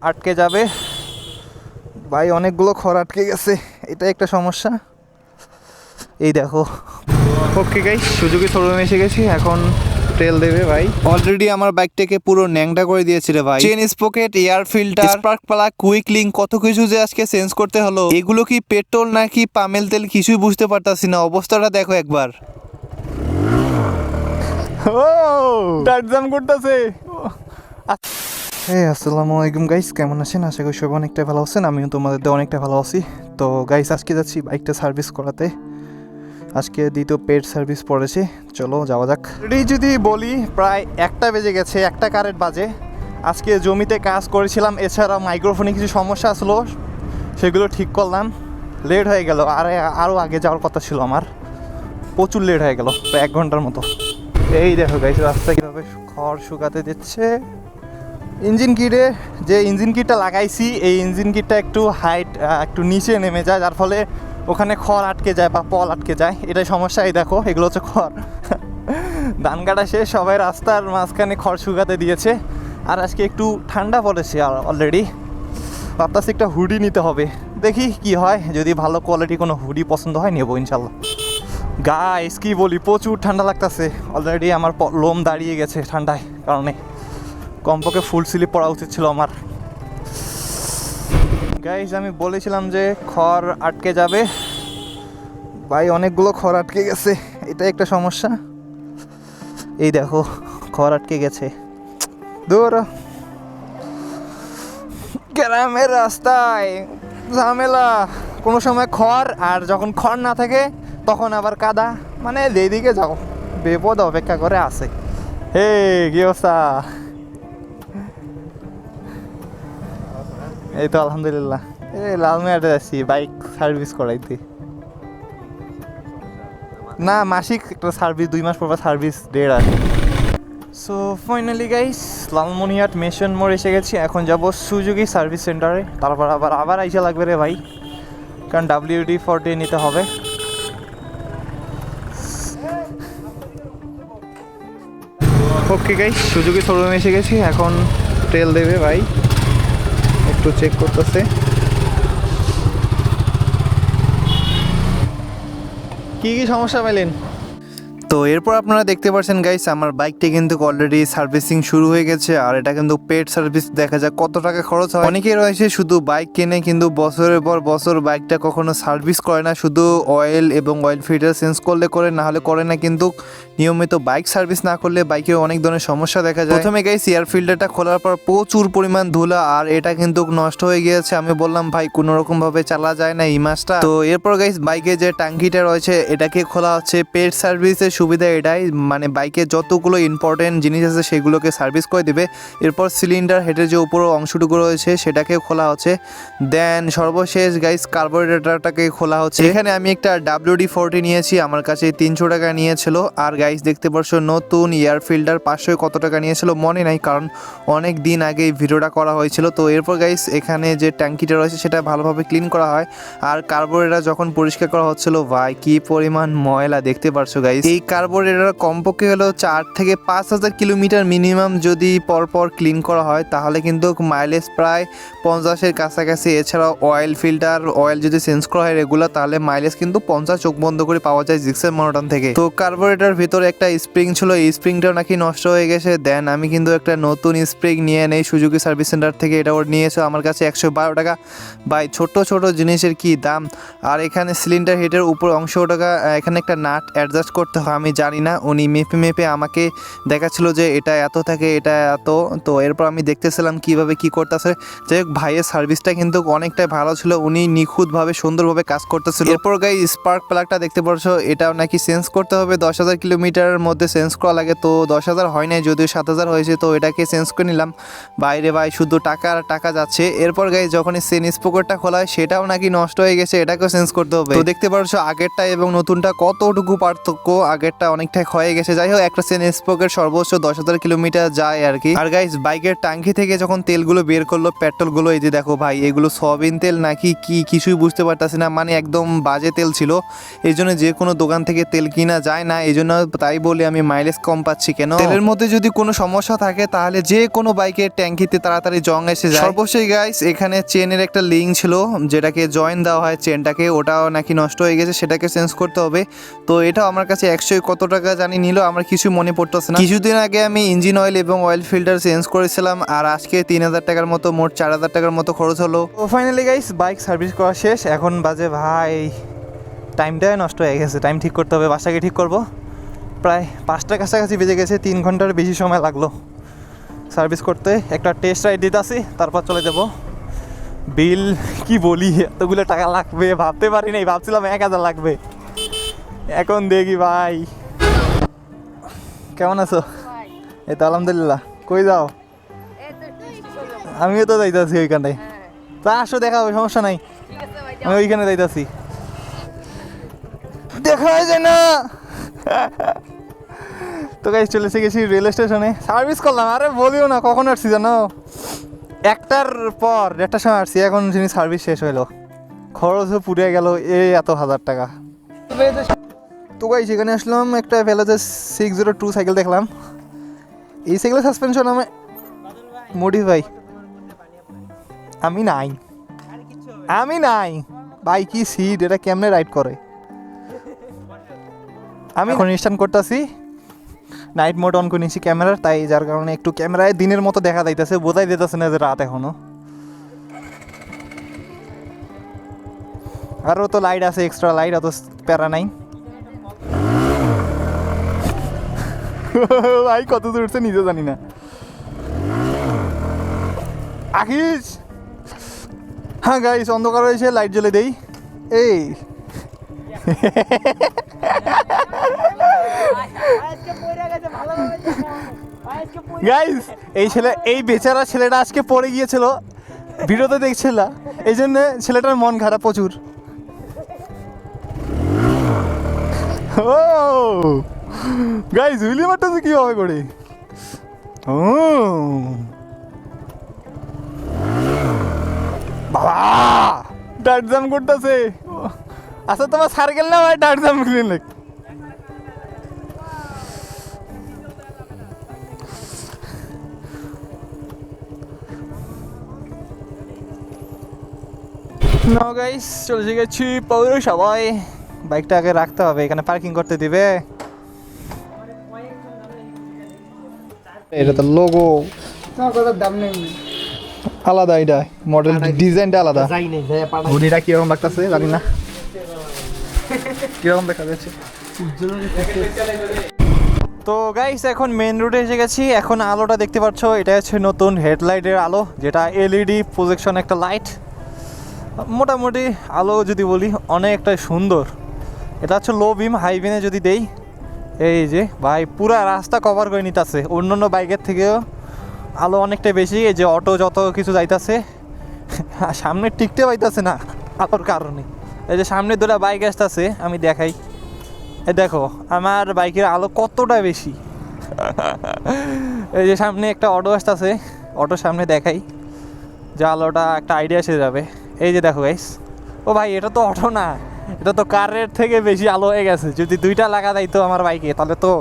আটকে যাবে ভাই, অনেকগুলো খড় আটকে গেছে, এটা একটা সমস্যা। এই দেখো, ওকে গাইস, সুজুকি শোরুমে এসে গেছি, এখন তেল দেবে ভাই। অলরেডি আমার বাইকটাকে পুরো ন্যাংটা করে দিয়েছে রে ভাই। Chain sprocket, air filter, spark plug, quick link, কত কিছু যে আজকে চেঞ্জ করতে হলো। এগুলো কি পেট্রোল নাকি পামেল তেল কিছুই বুঝতে পারতাছি না। অবস্থাটা দেখো একবার। ও ডাট জাম করতেছে। হ্যাঁ, আসসালামু আলাইকুম গাইস, কেমন আছেন? আশা করি সবাই অনেকটা ভালো আছেন, আমিও তোমাদের দিয়ে অনেকটা ভালো আছি। তো গাইস, আজকে যাচ্ছি বাইকটা সার্ভিস করাতে। আজকে দ্বিতীয় পেড সার্ভিস পড়েছে, চলো যাওয়া যাক। যদি বলি, প্রায় 1টা বেজে গেছে, 1টা কারেন্ট বাজে। আজকে জমিতে কাজ করেছিলাম, এছাড়া মাইক্রোফোনে কিছু সমস্যা আসলো, সেগুলো ঠিক করলাম। লেট হয়ে গেল, আরও আগে যাওয়ার কথা ছিল আমার, প্রচুর লেট হয়ে গেল, প্রায় 1 ঘন্টার মতো। এই দেখো গাইস, রাস্তায় কীভাবে খড় শুকাতে দিচ্ছে। ইঞ্জিন কিটে যে ইঞ্জিন কিটটা লাগাইছি, এই ইঞ্জিন কিটটা একটু হাইট, একটু নিচে নেমে যায়, যার ফলে ওখানে খড় আটকে যায় বা পল আটকে যায়, এটাই সমস্যা। এই দেখো, এগুলো হচ্ছে খড়। ধান কাটা শেষ, সবাই রাস্তার মাঝখানে খড় শুকাতে দিয়েছে। আর আজকে একটু ঠান্ডা পড়েছে অলরেডি, ভাবতেছি একটা হুডি নিতে হবে, দেখি কি হয়। যদি ভালো কোয়ালিটি কোনো হুডি পছন্দ হয় নেবো ইনশাল্লাহ। গাইস কি বলি, প্রচুর ঠান্ডা লাগতেছে, অলরেডি আমার লোম দাঁড়িয়ে গেছে ঠান্ডায় কারণে। কমপক্ষে ফুল স্লিপ পরা উচিত ছিল আমার। গাইস, আমি বলেছিলাম যে খড় আটকে যাবে ভাই, অনেকগুলো খড় আটকে গেছে, এটা একটা সমস্যা। এই দেখো, খড় আটকে গেছে। দূর গ্রামের রাস্তায় ঝামেলা, কোনো সময় খড়, আর যখন খড় না থাকে তখন আবার কাদা, মানে যেদিকে যাও বিপদ অপেক্ষা করে আছে। হে কি অবস্থা? এই তো আলহামদুলিল্লাহ, এই লালমিয়াতে যাচ্ছি বাইক সার্ভিস করাইতে। না, মাসিক একটা সার্ভিস, 2 মাস পর সার্ভিস ডেট আছে। So finally guys, Lalmonirhat mason মোড় এসে গেছি, এখন যাব সুজুকি সার্ভিস সেন্টারে, তারপর আবার আইসা লাগবে রে ভাই, কারণ WD-40 নিতে হবে। ওকে গাইস, সুজুকি শোরুমে এসে গেছি, এখন তেল দেবে ভাই, একটু চেক করতেছে। কি কি সমস্যা পেলেন? তো এরপর আপনারা দেখতে পাচ্ছেন গাইস, আমার বাইকটি কিন্তু অলরেডি সার্ভিসিং শুরু হয়ে গেছে। আর এটা কিন্তু পেড সার্ভিস, দেখা যাক কত টাকা খরচ হয়। অনেকেই রয়েছে শুধু বাইক কেনে কিন্তু বছরের পর বছর বাইকটা কখনো সার্ভিস করে না, শুধু অয়েল এবং অয়েল ফিল্টার চেঞ্জ করলে করে, না হলে করে না। কিন্তু নিয়মিত বাইক সার্ভিস না করলে বাইকে অনেক ধরনের সমস্যা দেখা যায়। প্রথমে গাইস, এয়ার ফিল্টারটা খোলার পর প্রচুর পরিমাণ ধুলা, আর এটা কিন্তু নষ্ট হয়ে গিয়েছে। আমি বললাম ভাই কোনো রকম ভাবে চালা যায় না এই মাসটা। তো এরপর গাইস, বাইকে যে টাঙ্কিটা রয়েছে এটাকে খোলা হচ্ছে। পেড সার্ভিসের সুবিধা এটাই, মানে বাইকে যতগুলো ইম্পর্টেন্ট জিনিস আছে সেগুলোকে সার্ভিস করে দিবে। এরপর সিলিন্ডার হেডের যে উপর অংশটুকু রয়েছে সেটাকে খোলা হচ্ছে। দেন সর্বশেষ গাইস, কার্বোরেটরটাকে খোলা হচ্ছে। এখানে আমি একটা WD-40 নিয়েছি, আমার কাছে 300 টাকা নিয়েছিল। আর গাইস দেখতে পাচ্ছ, নতুন এয়ার ফিল্টার 500 কত টাকা নিয়েছিল মনে নাই, কারণ অনেক দিন আগে ভিডিওটা করা হয়েছিল। তো এরপর গাইস, এখানে যে ট্যাঙ্কিটা রয়েছে সেটা ভালোভাবে ক্লিন করা হয়। আর কার্বোরেটর যখন পরিষ্কার করা হচ্ছিল, ভাই কি পরিমাণ ময়লা দেখতে পারছো গাইস। এই কার্বোরেটর কমপক্ষে হলো 4 থেকে 5,000 কিলোমিটার মিনিমাম যদি পরপর ক্লিন করা হয়, তাহলে কিন্তু মাইলেজ প্রায় 50-এর কাছাকাছি। এছাড়াও অয়েল ফিল্টার, অয়েল যদি চেঞ্জ করা হয় রেগুলার, তাহলে মাইলেজ কিন্তু 50 চোখ বন্ধ করে পাওয়া যায় জিক্সের মনোটন থেকে। তো কার্বোরেটর ভিতরে একটা স্প্রিং ছিল, এই স্প্রিংটাও নাকি নষ্ট হয়ে গেছে। দেন আমি কিন্তু একটা নতুন স্প্রিং নিয়ে নেই সুজুকি সার্ভিস সেন্টার থেকে, এটা ওর নিয়েছে আমার কাছে 112 টাকা। ভাই ছোট ছোট জিনিসের কি দাম। আর এখানে সিলিন্ডার হেডের উপর অংশ টাকা, এখানে একটা নাট অ্যাডজাস্ট করতে হয়, আমি জানি না, উনি মেপে মেপে আমাকে দেখাচ্ছিল যে এটা এত থাকে, এটা এত। তো এরপর আমি দেখতেছিলাম কিভাবে কি করতেছে। যাই হোক, ভাইয়ের সার্ভিসটা কিন্তু অনেকটাই ভালো ছিল, উনি নিখুঁতভাবে সুন্দরভাবে কাজ করতেছিল। এরপর গাই, স্পার্ক প্লাগটা দেখতে পাচ্ছ, এটাও নাকি চেঞ্জ করতে হবে, 10,000 কিলোমিটারের মধ্যে চেঞ্জ করা লাগে। তো 10,000 হয় নাই, যদিও 7,000 হয়েছে, তো এটাকে চেঞ্জ করে নিলাম। বাইরে ভাই শুধু টাকা আর টাকা যাচ্ছে। এরপর গাই, যখন চেন স্পোকেটটা খোলা হয় সেটাও নাকি নষ্ট হয়ে গেছে, এটাকেও চেঞ্জ করতে হবে। তো দেখতে পাচ্ছ আগেরটা এবং নতুনটা কতটুকু পার্থক্য। আগেরটা অনেকটাই ক্ষয়ে গেছে। যাই হোক, একটা চেন স্পোকের সর্বোচ্চ 10,000 কিলোমিটার যায় আর কি। আর গাইস বাইকের ট্যাঙ্কি থেকে যখন তেলগুলো বের করলো, পেট্রোলগুলো, এই যে দেখো ভাই, এগুলো সয়াবিন তেল নাকি কি কিছুই বুঝতে পারতাছি না, মানে একদম বাজে তেল ছিল। এই জন্য যে কোনো দোকান থেকে তেল কিনা যায় না, এই জন্য তাই বলি আমি মাইলেজ কম পাচ্ছি কেন। তেলের মধ্যে যদি কোনো সমস্যা থাকে তাহলে যে কোনো বাইকের ট্যাঙ্কিতে তাড়াতাড়ি জং এসে যায়। সর্বশেষ গাইস এখানে চেনের একটা লিঙ্ক ছিল যেটাকে জয়েন দেওয়া হয় চেনটাকে, ওটাও নাকি নষ্ট হয়ে গেছে, সেটাকে চেঞ্জ করতে হবে। তো এটা আমার কাছে 100 কত টাকা জানি নিল, আমার কিছু মনে পড়তেছে না। কিছুদিন আগে আমি ইঞ্জিন অয়েল এবং অয়েল ফিল্টার চেঞ্জ করেছিলাম, আর আজকে 3000 টাকার মতো, মোট 4000 টাকার মতো খরচ হলো। তো ফাইনালি গাইস বাইক সার্ভিস করা শেষ। এখন বাজে ভাই, টাইমটাই নষ্ট হয়ে গেছে, টাইম ঠিক করতে হবে, বাসাকে ঠিক করব। প্রায় 5টার কাছাকাছি বেজে গেছে, 3 ঘন্টার বেশি সময় লাগলো সার্ভিস করতে। একটা টেস্ট রাইড দিতে আসি, তারপর চলে যাব। বিল কি বলি, এতগুলো টাকা লাগবে ভাবতে পারি নাই, ভাবছিলাম 1000 লাগবে, এখন দেখি ভাই। কেমন আছো? এই তো আলহামদুলিল্লাহ। কই যাও? আমিও তো যাইতাছি ওইখানটায়। তা আসো, দেখা হবে, সমস্যা নাই, আমি ওইখানে যাইতাছি। দেখা যায় না। তো গাইস চলে এসে গেছি রেল স্টেশনে, সার্ভিস করলাম। আরে বলিও না, কখন আসছি জানো? 1টার পর 1টার সময় আসছি, এখন যিনি সার্ভিস শেষ হইলো, খরচও পুড়ে গেল এই এত 1000 টাকা। তো গাইস এখানে আসলাম, একটা ভেলোজের 602 সাইকেল দেখলাম। এই সাইকেলের সাসপেনশন আমি মডিফাই, আমি নাই ভাই, কি সিট, এটা কেমনে রাইড করে। আমি এখন ইনস্ট্যান্ট করতেছি, নাইট মোড অন করে নিয়েছি ক্যামেরার, তাই যার কারণে একটু ক্যামেরায় দিনের মতো দেখা যাইতেছে, বোঝাই দিতেছে না যে রাত এখনো। আরও তো লাইট আছে, এক্সট্রা লাইট, অত প্যারা নাই। ভাই কত দূর উঠছে নিজে জানি না। আখিস, হ্যাঁ গাইস অন্ধকার হয়েছে, লাইট জ্বলে দেই। এই গাইস এই বেচারা ছেলেটা আজকে পড়ে গিয়েছিল, ভিডিওতে দেখছিল, এই জন্য ছেলেটার মন খারাপ প্রচুর। ও গাইস হুইলি মারতেছে কিভাবে করে, ও বাবা ডার্ট জাম করতেছে। আচ্ছা তোমার সার্কেল না ভাই, ডার্ট জাম ক্লিনিক। না গাইস চলে গেছি পৌরসভায়, বাইকটা আগে রাখতে হবে, এখানে পার্কিং করতে দিবে। এটা তো লোগো দাম নেই, আলাদা, এটা মডেল ডিজাইনটা আলাদা। ঘুড়িটা কিরকম লাগতেছে জানি না, কিরকম দেখা যাচ্ছে। তো গাইস এখন মেন রোডে এসে গেছি। এখন আলোটা দেখতে পাচ্ছ, এটা হচ্ছে নতুন হেডলাইটের আলো, যেটা এলইডি প্রজেকশন একটা লাইট। মোটামুটি আলো যদি বলি অনেকটাই সুন্দর। এটা হচ্ছে লো বিম, হাই বিমে যদি দেই, এই যে ভাই পুরা রাস্তা কভার করে নিতেছে। অন্য বাইকের থেকেও আলো অনেকটাই বেশি। এই যে অটো যত কিছু যাইতেছে, সামনে টিকতে পাইতেছে না আলোর কারণে। এই যে সামনে দুটা বাইক আসতেছে, আমি দেখাই, এই দেখো আমার বাইকের আলো কতটা বেশি। এই যে সামনে একটা অটো আসতেছে, অটোর সামনে দেখাই যে আলোটা একটা আইডিয়া এসে যাবে। এই যে দেখো গাইস, ও ভাই এটা তো অটো না, এটা তো কারের থেকে বেশি আলো হয়ে গেছে। যদি 2টা লাগা যাইতো আমার বাইকে তাহলে তো